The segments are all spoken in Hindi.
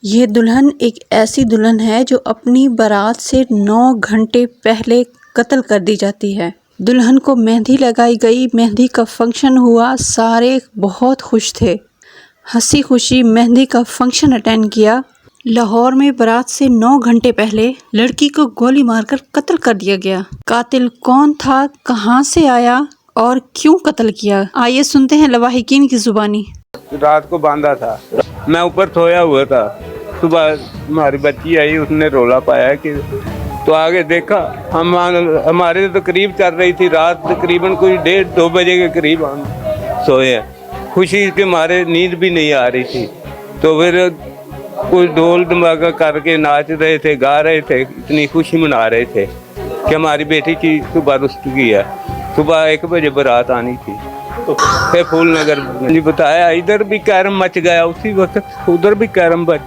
ये दुल्हन एक ऐसी दुल्हन है जो अपनी बारात से 9 घंटे पहले कत्ल कर दी जाती है। दुल्हन को मेहंदी लगाई गई, मेहंदी का फंक्शन हुआ, सारे बहुत खुश थे, हंसी खुशी मेहंदी का फंक्शन अटेंड किया। लाहौर में बारात से 9 घंटे पहले लड़की को गोली मारकर कत्ल कर दिया गया। कातिल कौन था, कहां से आया और क्यों कत्ल किया, आइए सुनते हैं लवाहिकीन की जुबानी। रात को बांधा था, मैं ऊपर सोया हुआ था। सुबह हमारी बच्ची आई, उसने रोला पाया कि तो आगे देखा हमारे तो करीब चल रही थी रात, तकरीबन कोई 1:30-2 बजे के करीब हम सोए। खुशी के मारे नींद भी नहीं आ रही थी, तो फिर कुछ ढोल धमाका करके नाच रहे थे, गा रहे थे, इतनी खुशी मना रहे थे कि हमारी बेटी की सुबह रुस्तगी है। सुबह 1 बजे बारात आनी थी, तो फिर फूल नगर ने बताया इधर भी कैरम मच गया, उसी वक्त उधर भी कैरम बच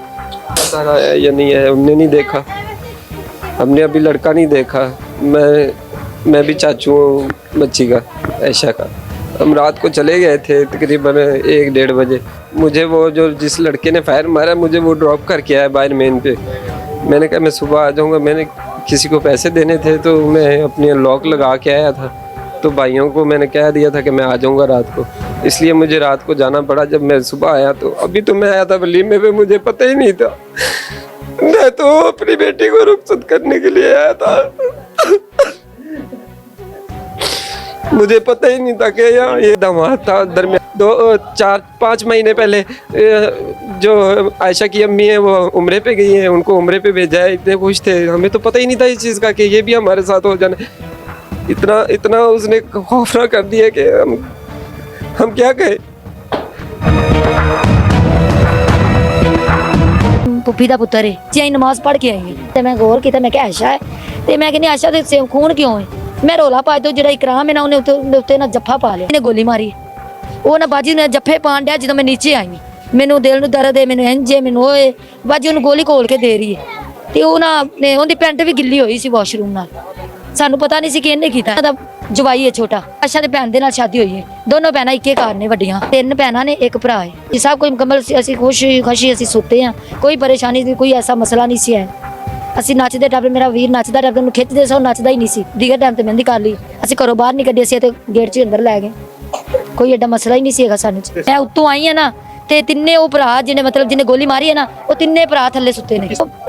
आया या नहीं है हमने नहीं देखा, हमने अभी लड़का नहीं देखा। मैं भी चाचू हूँ बच्ची का, ऐशा का। हम रात को चले गए थे तकरीबन 1-1:30 बजे। मुझे वो जो जिस लड़के ने फायर मारा, मुझे वो ड्रॉप करके आया बाहर मेन पे। मैंने कहा मैं सुबह आ जाऊँगा। मैंने किसी को पैसे देने थे तो मैं अपनी लॉक लगा के आया था, तो भाइयों को मैंने कह दिया था कि मैं आ जाऊँगा रात को, इसलिए मुझे रात को जाना पड़ा। जब मैं सुबह आया तो अभी तो मैं आया था वलीमे पे, मुझे पता ही नहीं था। मैं तो अपनी बेटी को रुखसत करने के लिए आया था, मुझे पता ही नहीं था कि यहाँ ये दामाद था। दरमियान 2-4-5 महीने पहले जो आयशा की अम्मी है वो उम्रे पे गई है, उनको उम्रे पे भेजा है। इतने खुश थे, हमें तो पता ही नहीं था इस चीज़ का कि ये भी हमारे साथ हो जाना। इतना उसने खौफना कर दिया कि हम क्या कहें। पुप्पी दा पुत्तर है जी, नमाज पढ़ के आई है। मैं गौर किया, मैं क्या आयशा है, तो मैं कहनी आयशा दे खून क्यों है। मैं रोला पा दो जो इकराम है ना, उन्हें उत्ते ना जफ्फा पा लिया, गोली मारी। वो ना बाजी ने जफ्फे पान दिया जो मैं नीचे आई, मैनू दिल नूं दर्द है, मैनू इंज है, मैनू ओए बाजी उन्हें गोली खोल के दे रही है। ते वो ना उनकी पैंट भी गिल्ली हुई सी वाशरूम नाल, सानू पता नहीं सी कि इन्हें कीता। जवाई है छोटा, आयशा दे भैन दे नाल शादी हुई है। दोनों भैनां इक्के घर ने, वड्डियां 3 भैनां ने, 1 भरा है। ये सब कोई मुकम्मल असीं खुशी असीं सुते हैं, कोई परेशानी नहीं, कोई ऐसा मसला नहीं सी है। ਅਸੀਂ ਨੱਚਦੇ ਟੱਪਦੇ, ਮੇਰਾ ਵੀਰ ਨੱਚਦਾ ਟੱਪਦਾ, ਉਹਨੂੰ ਖਿੱਚਦੇ ਸੋ ਨੱਚਦਾ ਹੀ ਨਹੀਂ ਸੀ। ਦੀਗਰ ਟਾਈਮ ਤੇ ਮਹਿੰਦੀ ਕਰ ਲਈ, ਅਸੀਂ ਘਰੋਂ ਬਾਹਰ ਨਹੀਂ ਕੱਢੇ, ਅਸੀਂ ਤੇ ਗੇਟ 'ਚ ਅੰਦਰ ਲੈ ਗਏ, ਕੋਈ ਐਡਾ ਮਸਲਾ ਹੀ ਨਹੀਂ ਸੀ ਹੈਗਾ ਸਾਨੂੰ। ਮੈਂ ਉੱਤੋਂ ਆਈ ਆ ਨਾ, ਤੇ ਤਿੰਨੇ ਉਹ ਭਰਾ ਜਿਹਨੇ मतलब ਜਿਹਨੇ गोली मारी है ना, वो ਤਿੰਨੇ ਭਰਾ थल्ले सुते ने।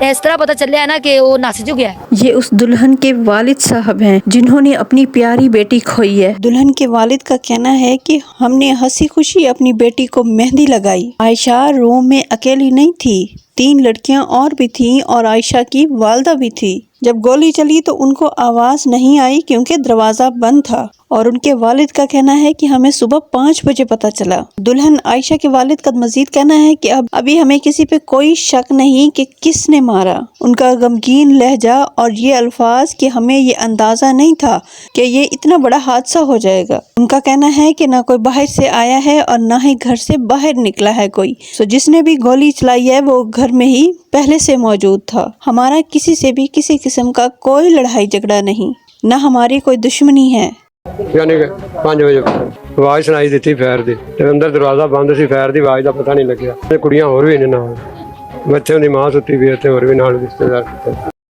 इस तरह पता चलिया है ना कि वो नस जो गया। ये उस दुल्हन के वालिद साहब हैं जिन्होंने अपनी प्यारी बेटी खोई है। दुल्हन के वालिद का कहना है कि हमने हंसी खुशी अपनी बेटी को मेहंदी लगाई। आयशा रूम में अकेली नहीं थी, 3 लड़कियां और भी थीं और आयशा की वालदा भी थी। जब गोली चली तो उनको आवाज नहीं आई क्योंकि दरवाजा बंद था, और उनके वालिद का कहना है कि हमें सुबह 5 बजे पता चला। दुल्हन आयशा के वालिद का मजीद कहना है कि अब अभी हमें किसी पे कोई शक नहीं कि किसने मारा। उनका गमगीन लहजा और ये अल्फाज कि हमें ये अंदाजा नहीं था कि ये इतना बड़ा हादसा हो जाएगा। उनका कहना है कि ना कोई बाहर से आया है और ना ही घर से बाहर निकला है कोई। सो जिसने भी गोली चलाई है वो घर में ही पहले से मौजूद था। हमारा किसी से भी किसी किस्म का कोई लड़ाई झगड़ा नहीं, ना हमारी कोई दुश्मनी है। यानी कि 5 वਜੇ ਆਵਾਜ਼ ਸੁਣਾਈ ਦਿੱਤੀ ਫਾਇਰ ਦੀ, ਤੇ ਅੰਦਰ ਦਰਵਾਜ਼ਾ ਬੰਦ ਸੀ, ਫਾਇਰ ਦੀ ਆਵਾਜ਼ ਦਾ ਪਤਾ ਨਹੀਂ ਲੱਗਿਆ। ਤੇ ਕੁੜੀਆਂ ਹੋਰ ਵੀ ਨੇ ਨਾਲ, ਬੱਚਿਆਂ ਦੀ ਮਾਂ ਸੁੱਤੀ ਵੀ ਤੇ ਹੋਰ ਵੀ ਨਾਲ ਰਿਸ਼ਤੇਦਾਰ।